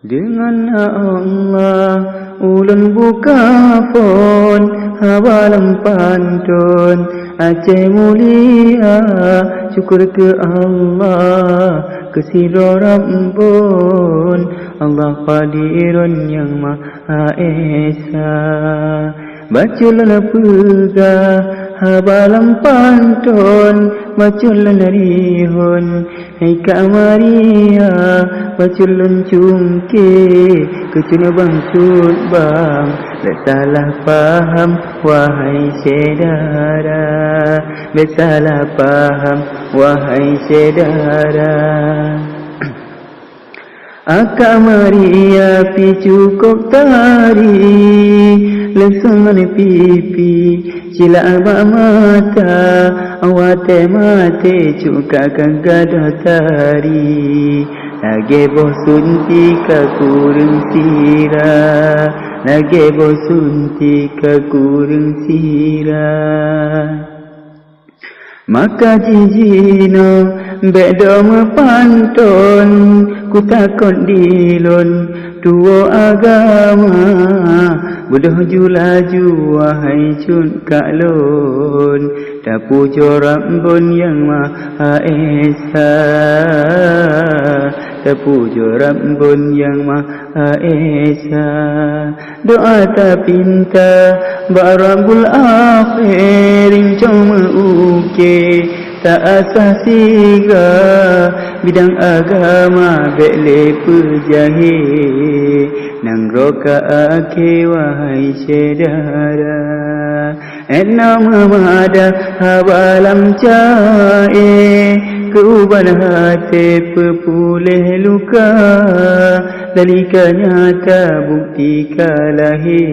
Dengan Allah ulun buka pon hawalam pantun Aceh mulia syukur ke Allah kesiro Rabbun Allah qadirun yang maha esa baculan pegah habalam pantun baculan rihun hai Maria baculun cungke kecuna bangsud bang tak salah paham wahai saudara tak salah paham wahai saudara Akak Maria pi cukup tari Lesangan pipi Sila abang mata Awate mate Cuka kagada tari Lagi bosun tika kurang sira Lagi bosun tika kurang sira Maka jijino bedo mepantun ku takut dilun dua agama bodoh julaju wahai cun kaklun dapu jorak bon yang maha esa dapu jorak bon yang maha esa doa tak pinta barabul akhirin cuma uke tak asah siga bidang agama bele pejahe nang roka ake wahai saudara enam mamada habalam cae keuban hati pepulih luka dalika nyata bukti kalahi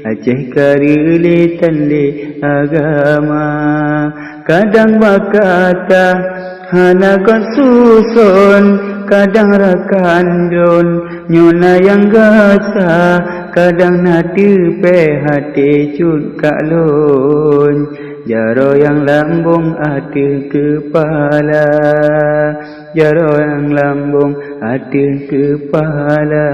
Aceh karili tali agama kadang bakata hana kon susun kadang rakandun nyona yang gasa kadang nati pe hati cud kaklun jaro yang lambung hati kepala jaro yang lambung hati kepala